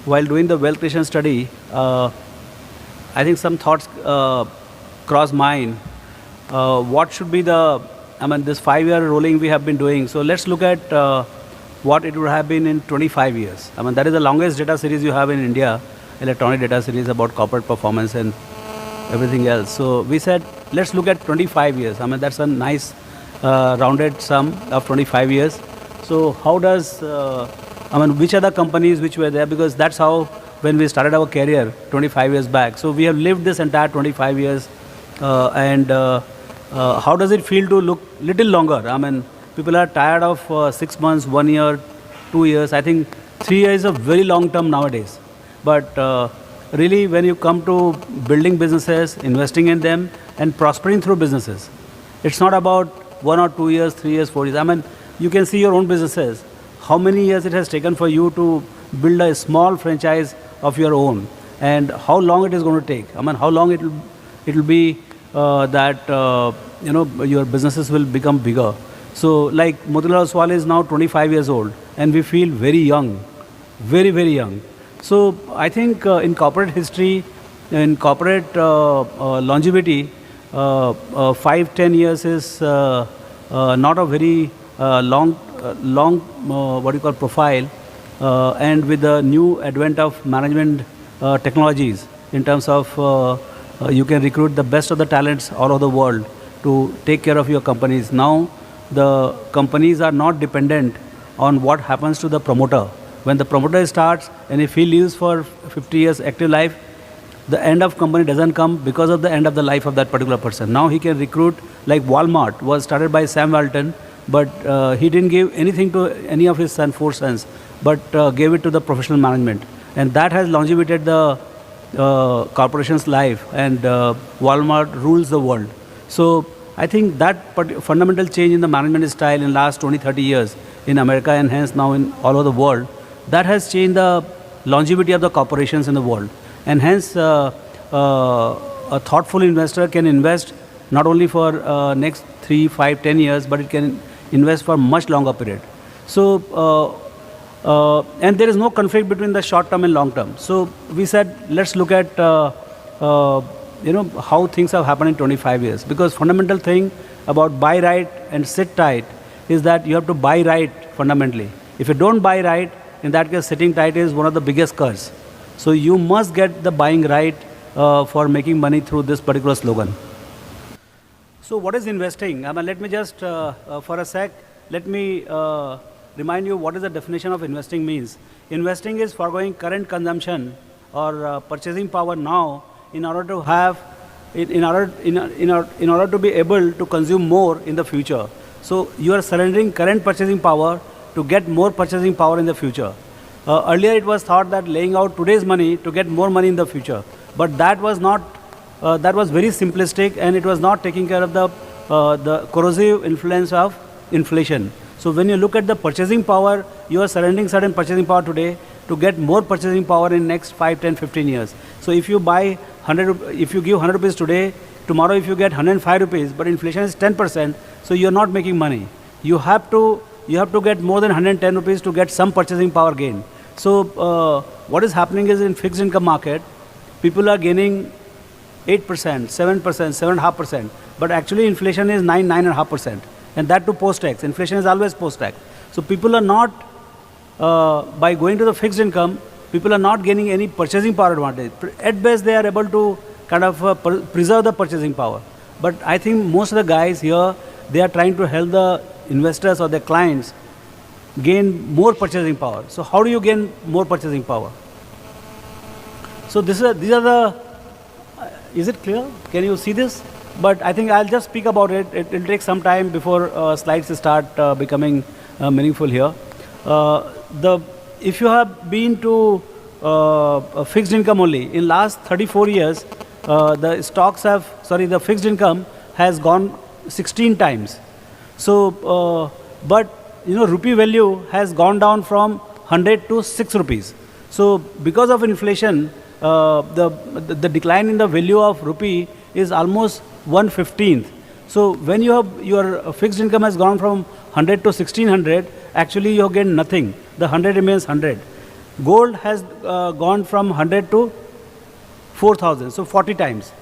while doing the wealth creation study, I think some thoughts cross mind. What should be this 5-year rolling we have been doing. So let's look at what it would have been in 25 years. That is the longest data series you have in India, electronic data series about corporate performance and everything else. So we said, let's look at 25 years. That's a nice rounded sum of 25 years. So how does, which are the companies which were there? Because that's how, when we started our career 25 years back. So we have lived this entire 25 years. How does it feel to look little longer? People are tired of 6 months, 1 year, 2 years. I think 3 years is a very long term nowadays. But really, when you come to building businesses, investing in them, and prospering through businesses, it's not about 1 or 2 years, 3 years, 4 years. You can see your own businesses. How many years it has taken for you to build a small franchise of your own, and how long it is going to take. How long it will be that your businesses will become bigger. So like Motilal Oswal is now 25 years old, and we feel very young, very, very young. So I think in corporate history, in corporate longevity, 5-10 years is not a very long profile. And with the new advent of management technologies, in terms of you can recruit the best of the talents all over the world to take care of your companies. Now the companies are not dependent on what happens to the promoter. When the promoter starts and if he leaves for 50 years active life, the end of company doesn't come because of the end of the life of that particular person. Now he can recruit, like Walmart was started by Sam Walton, but he didn't give anything to any of his 4 sons, but gave it to the professional management. And that has longevited the corporation's life, and Walmart rules the world. So I think that fundamental change in the management style in the last 20-30 years in America, and hence now in all over the world, that has changed the longevity of the corporations in the world. And hence a thoughtful investor can invest not only for next 3, 5, 10 years, but it can invest for much longer period. So and there is no conflict between the short term and long term. So we said, let's look at how things have happened in 25 years. Because fundamental thing about buy right and sit tight is that you have to buy right fundamentally. If you don't buy right, in that case, sitting tight is one of the biggest curse. So you must get the buying right for making money through this particular slogan. So what is investing? Let me just, for a sec, let me remind you what is the definition of investing means. Investing is foregoing current consumption or purchasing power now in order to have, in order to be able to consume more in the future. So you are surrendering current purchasing power to get more purchasing power in the future. Earlier it was thought that laying out today's money to get more money in the future. But that was not, that was very simplistic, and it was not taking care of the corrosive influence of inflation. So when you look at the purchasing power, you are surrendering certain purchasing power today to get more purchasing power in next 5, 10, 15 years. So if you buy 100, if you give 100 rupees today, tomorrow if you get 105 rupees, but inflation is 10%, so you are not making money. You have to get more than 110 rupees to get some purchasing power gain. So what is happening is, in fixed income market, people are gaining 8%, 7%, 7.5%, but actually inflation is 9.5%, and that too post-tax. Inflation is always post-tax. So people are not, by going to the fixed income, people are not gaining any purchasing power advantage. At best, they are able to kind of preserve the purchasing power. But I think most of the guys here, they are trying to help the investors or their clients gain more purchasing power. So how do you gain more purchasing power? So these are the, is it clear? Can you see this? But I think I'll just speak about it. It will take some time before slides start becoming meaningful here. If you have been to fixed income only, in last 34 years, the fixed income has gone 16 times. So, but rupee value has gone down from 100 to 6 rupees. So because of inflation, the decline in the value of rupee is almost 1/15. So when your fixed income has gone from 100 to 1600, actually you have gained nothing. The 100 remains 100. Gold has gone from 100 to 4,000, so 40 times.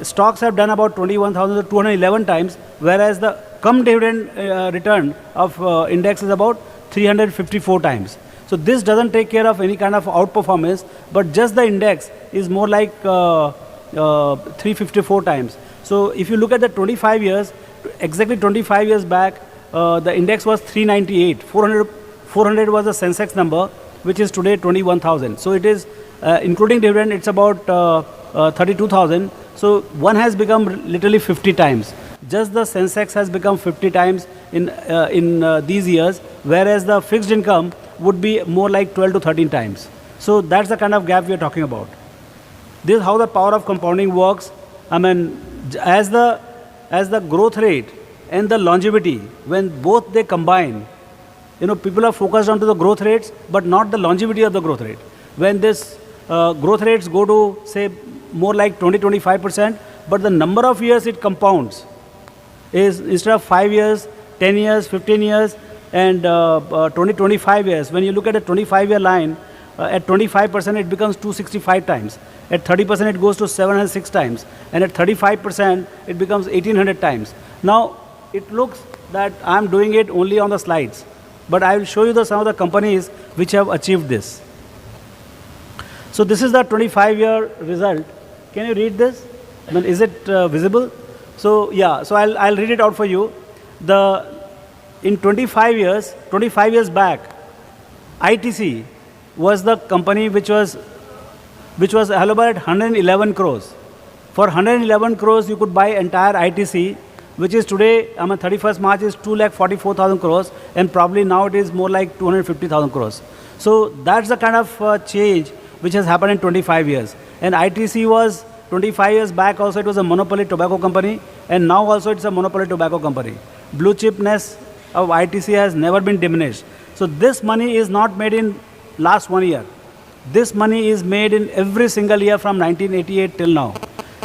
Stocks have done about 21,000 to 211 times, whereas the cum dividend return of index is about 354 times. So this doesn't take care of any kind of outperformance, but just the index is more like 354 times. So if you look at the 25 years, exactly 25 years back, the index was 398. 400 was the Sensex number, which is today 21,000. So it is, including dividend, it's about 32,000. So one has become literally 50 times. Just the Sensex has become 50 times in these years, whereas the fixed income would be more like 12 to 13 times. So that's the kind of gap we are talking about. This is how the power of compounding works. I mean, as the growth rate and the longevity, when both they combine, people are focused onto the growth rates, but not the longevity of the growth rate. When this growth rates go to, say, more like 20-25%, but the number of years it compounds is, instead of 5 years, 10 years, 15 years, and 20-25 years. When you look at a 25-year line, at 25% it becomes 265 times. At 30% it goes to 706 times. And at 35% it becomes 1800 times. Now, it looks that I'm doing it only on the slides, but I will show you some of the companies which have achieved this. So this is the 25-year result. Can you read this? I mean, is it visible? So yeah, so I'll read it out for you. In 25 years back, ITC was the company which was available at 111 crores. For 111 crores, you could buy entire ITC, which is today, 31st March is 2,44,000 crores, and probably now it is more like 250,000 crores. So that's the kind of change which has happened in 25 years. And ITC was 25 years back also, it was a monopoly tobacco company, and now also it's a monopoly tobacco company. Blue chipness of ITC has never been diminished. So this money is not made in last 1 year. This money is made in every single year from 1988 till now.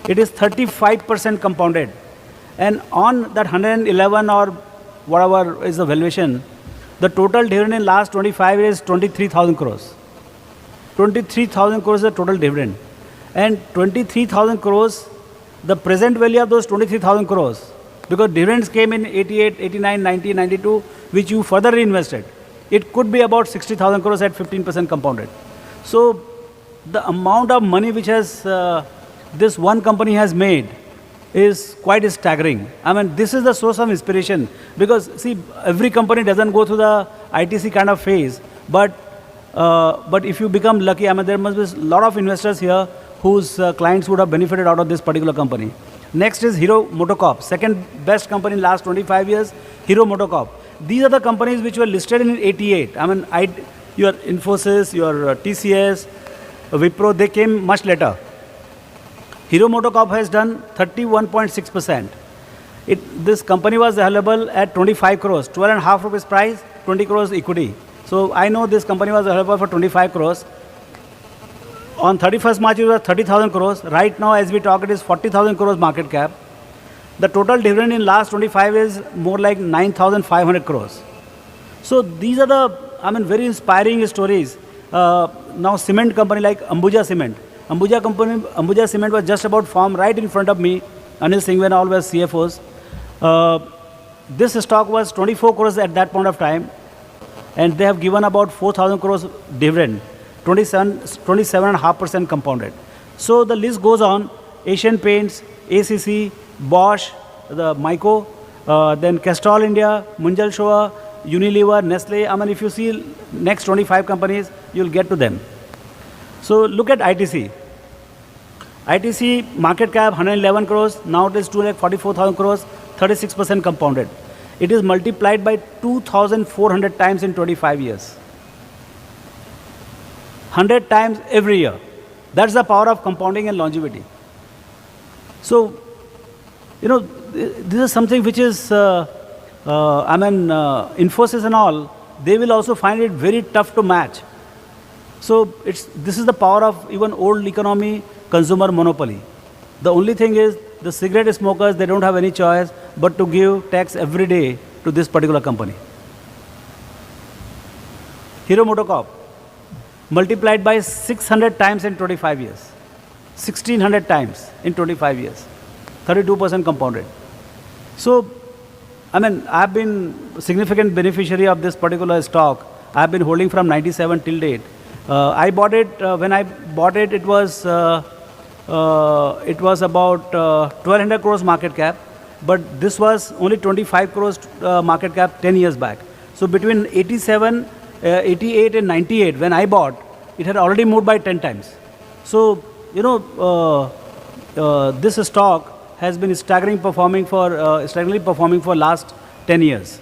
It is 35% compounded. And on that 111 or whatever is the valuation, the total dividend in last 25 years is 23,000 crores. 23,000 crores is the total dividend. And 23,000 crores, the present value of those 23,000 crores, because dividends came in 88, 89, 90, 92, which you further reinvested. It could be about 60,000 crores at 15% compounded. So the amount of money which has this one company has made is quite staggering. I mean, this is the source of inspiration, because see, every company doesn't go through the ITC kind of phase, but if you become lucky, I mean, there must be a lot of investors here whose clients would have benefited out of this particular company. Next is Hero MotoCorp, second best company in last 25 years, Hero MotoCorp. These are the companies which were listed in 88. I mean, your Infosys, your TCS, Wipro, they came much later. Hero MotoCorp has done 31.6%. This company was available at 25 crores, 12.5 rupees price, 20 crores equity. So I know this company was available for 25 crores. On 31st March, it was 30,000 crores. Right now, as we talk, it is 40,000 crores market cap. The total dividend in last 25 is more like 9,500 crores. So these are the, very inspiring stories. Now cement company like Ambuja Cement. Ambuja Cement was just about formed right in front of me. Anil Singh and all were CFOs. This stock was 24 crores at that point of time, and they have given about 4,000 crores dividend, 27.5% compounded. So the list goes on. Asian Paints, ACC, Bosch, the Myco, then Castrol India, Munjal Showa, Unilever, Nestle. If you see next 25 companies, you'll get to them. So look at ITC. ITC market cap 111 crores, now it is 244,000 crores, 36% compounded. It is multiplied by 2,400 times in 25 years. 100 times every year. That's the power of compounding and longevity. So, this is something which is, Infosys and all, they will also find it very tough to match. So this is the power of even old economy consumer monopoly. The only thing is the cigarette smokers, they don't have any choice but to give tax every day to this particular company. Hero MotoCorp. multiplied by 600 times in 25 years. 1600 times in 25 years. 32% compounded. So, I mean, I've been a significant beneficiary of this particular stock. I've been holding from 97 till date. I bought it, when I bought it, it was about 1200 crores market cap, but this was only 25 crores market cap 10 years back. So between 87, 88 and 98, when I bought, it had already moved by 10 times. So, you know, this stock has been staggeringly performing for last 10 years.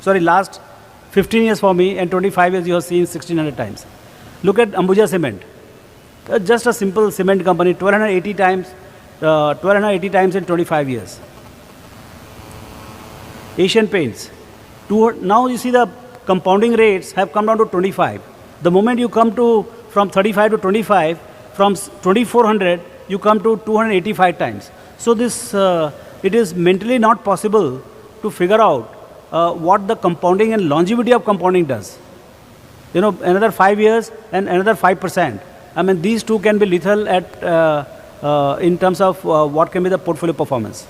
Sorry, last 15 years for me, and 25 years you have seen 1600 times. Look at Ambuja Cement. Just a simple cement company, 1280 times in 25 years. Asian Paints. Now you see the compounding rates have come down to 25. The moment you come to from 35 to 25, from 2400 you come to 285 times. So this, it is mentally not possible to figure out what the compounding and longevity of compounding does. You know, another 5 years and another 5%. I mean, these two can be lethal at, in terms of what can be the portfolio performance.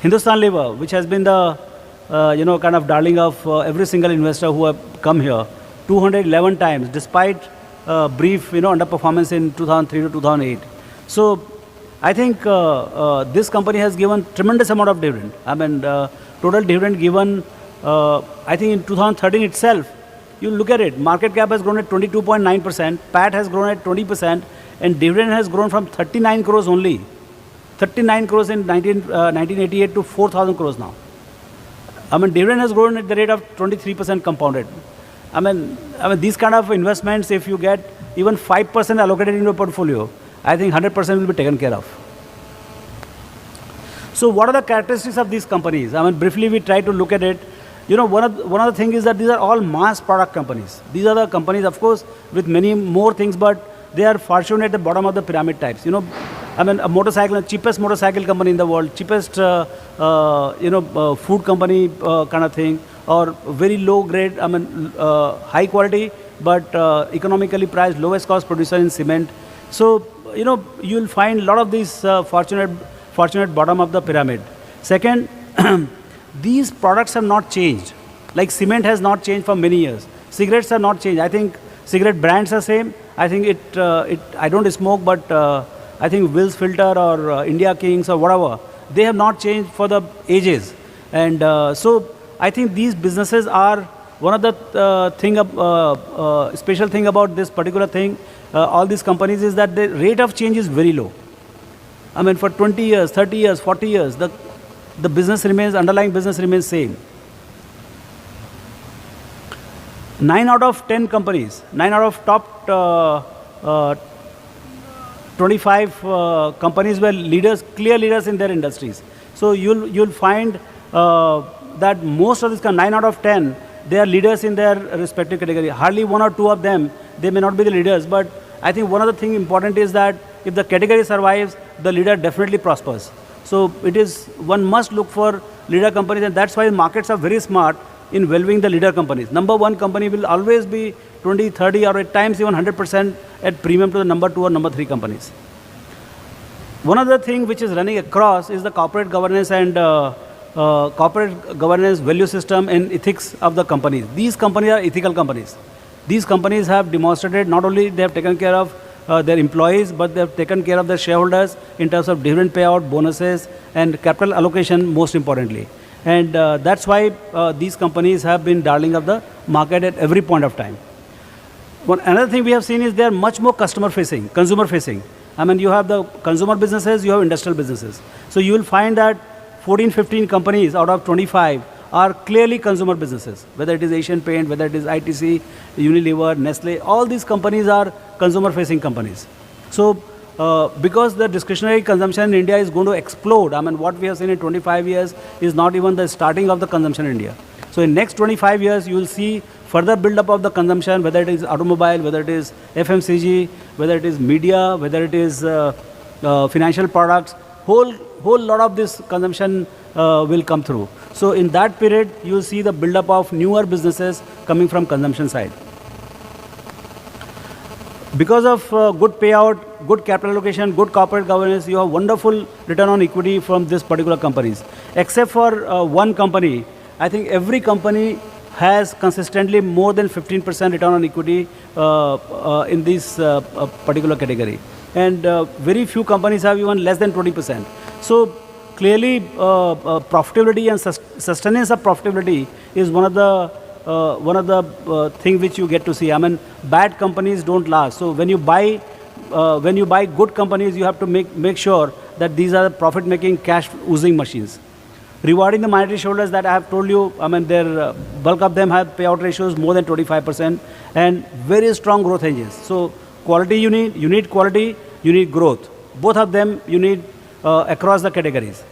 Hindustan Lever, which has been the, you know, kind of darling of every single investor who have come here, 211 times, despite brief, you know, underperformance in 2003 to 2008. So, I think this company has given tremendous amount of dividend. I mean, total dividend given, I think in 2013 itself, you look at it, market cap has grown at 22.9%, PAT has grown at 20%, and dividend has grown from 39 crores only, 39 crores in 1988 to 4,000 crores now. I mean, dividend has grown at the rate of 23% compounded. I mean, these kind of investments, if you get even 5% allocated in your portfolio, I think 100% will be taken care of. So what are the characteristics of these companies? I mean, briefly we try to look at it. You know, one of the things is that these are all mass product companies. These are the companies, of course, with many more things, but they are fortunate at the bottom of the pyramid types. You know, I mean, a motorcycle, cheapest motorcycle company in the world, cheapest, you know, food company kind of thing, or very low grade, I mean, high quality, but economically priced, lowest cost producer in cement. So, you know, you'll find a lot of these fortunate bottom of the pyramid. Second, these products have not changed. Like cement has not changed for many years. Cigarettes have not changed. I think cigarette brands are same. I think I don't smoke, but I think Will's Filter or India Kings or whatever, they have not changed for the ages. And so I think these businesses are one of the special thing about this particular thing, all these companies, is that the rate of change is very low. I mean, for 20 years, 30 years, 40 years, the business remains, underlying business remains same. 9 out of 10 companies, 9 out of top 25 companies were leaders, clear leaders in their industries. So you'll find that most of these 9 out of 10, they are leaders in their respective category. Hardly 1 or 2 of them, they may not be the leaders, but I think one of the things important is that if the category survives, the leader definitely prospers. So one must look for leader companies, and that's why markets are very smart in valuing the leader companies. Number 1 company will always be 20, 30, or at times even 100% at premium to the number 2 or number 3 companies. One other thing which is running across is the corporate governance and corporate governance value system and ethics of the companies. These companies are ethical companies. These companies have demonstrated not only they have taken care of their employees, but they have taken care of their shareholders in terms of dividend payout, bonuses, and capital allocation, most importantly. And that's why these companies have been darling of the market at every point of time. Another thing we have seen is they are much more customer-facing, consumer-facing. I mean, you have the consumer businesses, you have industrial businesses. So you will find that 14, 15 companies out of 25 are clearly consumer businesses, whether it is Asian Paint, whether it is ITC, Unilever, Nestle, all these companies are consumer-facing companies. So, because the discretionary consumption in India is going to explode, I mean, what we have seen in 25 years is not even the starting of the consumption in India. So, in next 25 years, you will see further build-up of the consumption, whether it is automobile, whether it is FMCG, whether it is media, whether it is financial products, whole lot of this consumption will come through. So in that period, you will see the build-up of newer businesses coming from consumption side. Because of good payout, good capital allocation, good corporate governance, you have wonderful return on equity from this particular companies. Except for one company, I think every company has consistently more than 15% return on equity in this particular category. And very few companies have even less than 20%. So clearly, profitability and sustenance of profitability is one of the thing which you get to see. I mean, bad companies don't last. So when you buy good companies, you have to make sure that these are profit-making, cash-oozing machines. Rewarding the minority shareholders that I have told you, I mean, their bulk of them have payout ratios more than 25% and very strong growth engines. So quality you need quality, you need growth. Both of them you need across the categories.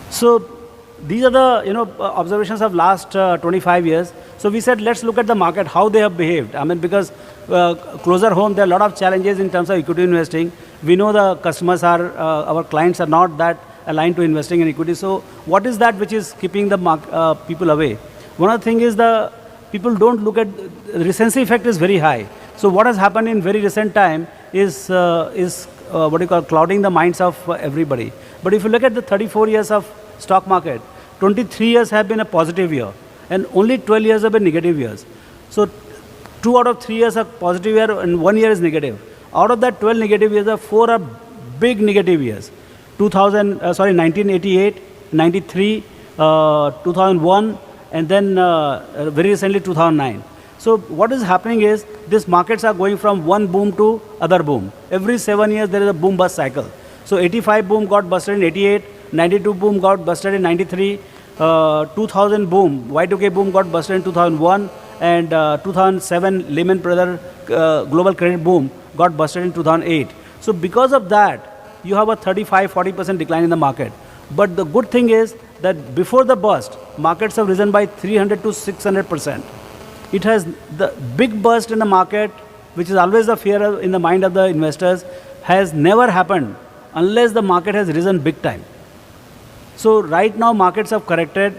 So these are the observations of last 25 years. So we said, let's look at the market, how they have behaved. I mean, because closer home, there are a lot of challenges in terms of equity investing. We know the customers are, our clients are not that aligned to investing in equity. So what is that which is keeping the people away? One of the things is the people don't look at, the recency effect is very high. So what has happened in very recent time is what you call clouding the minds of everybody. But if you look at the 34 years of stock market, 23 years have been a positive year and only 12 years have been negative years. So 2 out of 3 years are positive year and 1 year is negative. Out of that 12 negative years, 4 are big negative years. 1988, 93, 2001, and then very recently 2009. So what is happening is these markets are going from one boom to other boom. Every 7 years there is a boom bust cycle. So 85 boom got busted in 88, 92 boom got busted in 93, 2000 boom, Y2K boom got busted in 2001, and 2007 Lehman Brothers global credit boom got busted in 2008. So because of that, you have a 35-40% decline in the market. But the good thing is that before the bust, markets have risen by 300 to 600%. It has the big burst in the market, which is always the fear in the mind of the investors, has never happened unless the market has risen big time. So right now markets have corrected.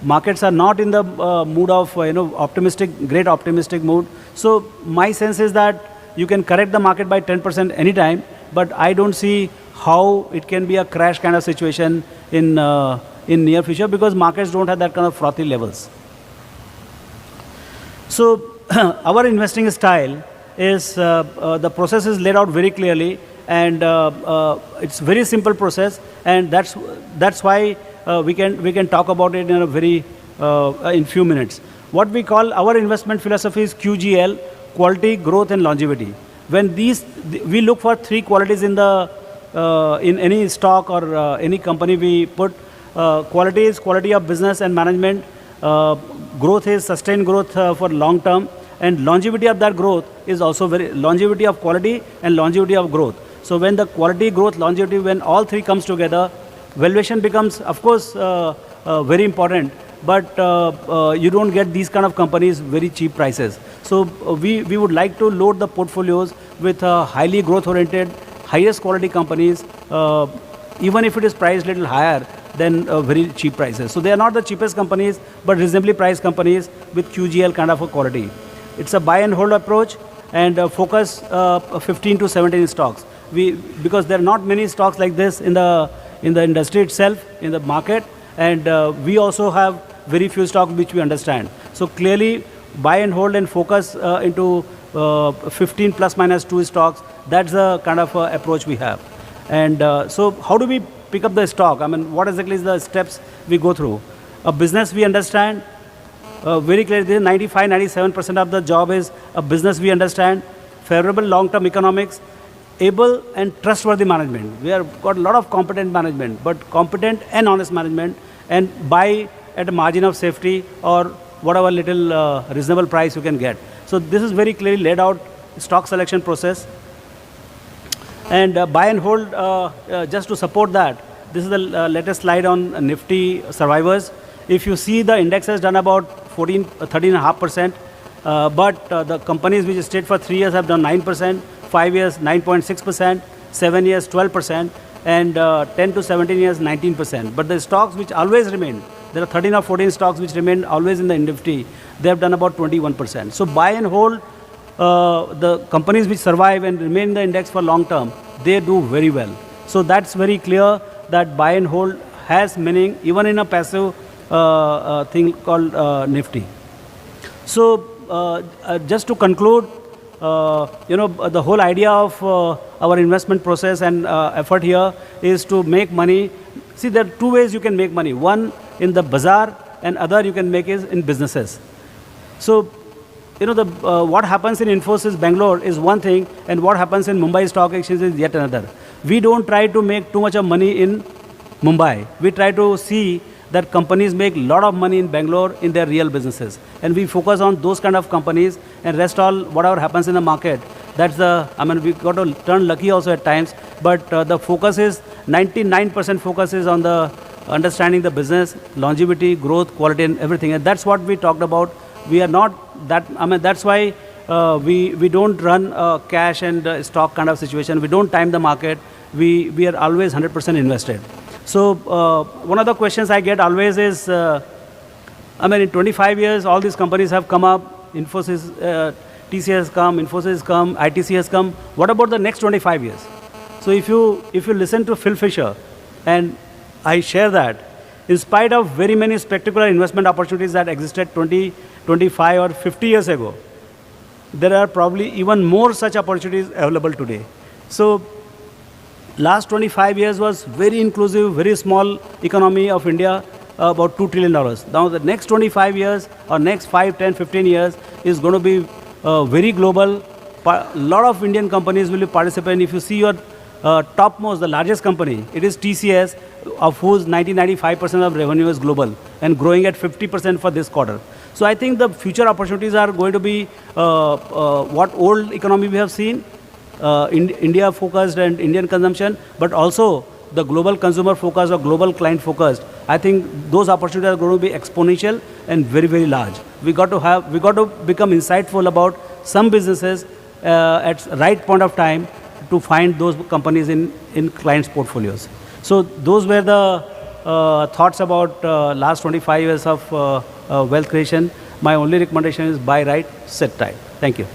Markets are not in the mood of great optimistic mood. So my sense is that you can correct the market by 10% anytime, but I don't see how it can be a crash kind of situation in near future because markets don't have that kind of frothy levels. So our investing style is the process is laid out very clearly, and it's very simple process, and that's why we can talk about it in a very in few minutes. What we call our investment philosophy is QGL: quality, growth, and longevity. When we look for 3 qualities in any stock or any company we put. Quality is quality of business and management. Growth is sustained growth for long term, and longevity of that growth is also longevity of quality and longevity of growth. So when the quality, growth, longevity, when all 3 comes together, valuation becomes, of course, very important. But you don't get these kind of companies very cheap prices. So we would like to load the portfolios with highly growth-oriented, highest quality companies, even if it is priced a little higher than very cheap prices. So they are not the cheapest companies, but reasonably priced companies with QGL kind of a quality. It's a buy and hold approach, and focus 15 to 17 stocks. Because there are not many stocks like this in the industry itself, in the market, and we also have very few stocks which we understand. So clearly, buy and hold and focus into 15 plus minus 2 stocks. That's the kind of approach we have. And so how do we pick up the stock? I mean, what exactly is the steps we go through? A business we understand very clearly. 95-97% of the job is a business we understand. Favorable long-term economics, able and trustworthy management. We have got a lot of competent management, but competent and honest management, and buy at a margin of safety or whatever little reasonable price you can get. So this is very clearly laid out stock selection process. And buy and hold, just to support that, this is the latest slide on Nifty survivors. If you see, the index has done about 13.5%, but the companies which stayed for 3 years have done 9%, 5 years 9.6%, 7 years 12%, and 10 to 17 years 19%. But the stocks which always remain, there are 13 or 14 stocks which remain always in the Nifty, they have done about 21%. So buy and hold the companies which survive and remain in the index for long term, they do very well. So that's very clear that buy and hold has meaning even in a passive thing called Nifty. So just to conclude, the whole idea of our investment process and effort here is to make money. See, there are two ways you can make money. One in the bazaar, and other you can make is in businesses. So, what happens in Infosys Bangalore is one thing, and what happens in Mumbai Stock Exchange is yet another. We don't try to make too much of money in Mumbai. We try to see that companies make a lot of money in Bangalore in their real businesses. And we focus on those kind of companies, and rest all, whatever happens in the market, that's we got to turn lucky also at times, but the focus is, 99% focus is on the understanding the business, longevity, growth, quality, and everything. And that's what we talked about. We are not that, that's why we don't run a cash and stock kind of situation. We don't time the market. We are always 100% invested. So one of the questions I get always is, in 25 years, all these companies have come up, Infosys, TCS has come, Infosys has come, ITC has come. What about the next 25 years? So if you listen to Phil Fisher, and I share that, in spite of very many spectacular investment opportunities that existed 20, 25 or 50 years ago, there are probably even more such opportunities available today. So last 25 years was very inclusive, very small economy of India, about $2 trillion. Now the next 25 years or next 5, 10, 15 years is going to be very global. A lot of Indian companies will be participating. If you see your topmost, the largest company, it is TCS, of whose 90-95% of revenue is global and growing at 50% for this quarter. So I think the future opportunities are going to be what old economy we have seen, India focused and Indian consumption, but also the global consumer focused or global client focused. I think those opportunities are going to be exponential and very, very large. We got to become insightful about some businesses at right point of time to find those companies in clients' portfolios. So those were the thoughts about last 25 years of wealth creation. My only recommendation is buy right, sit tight. Thank you.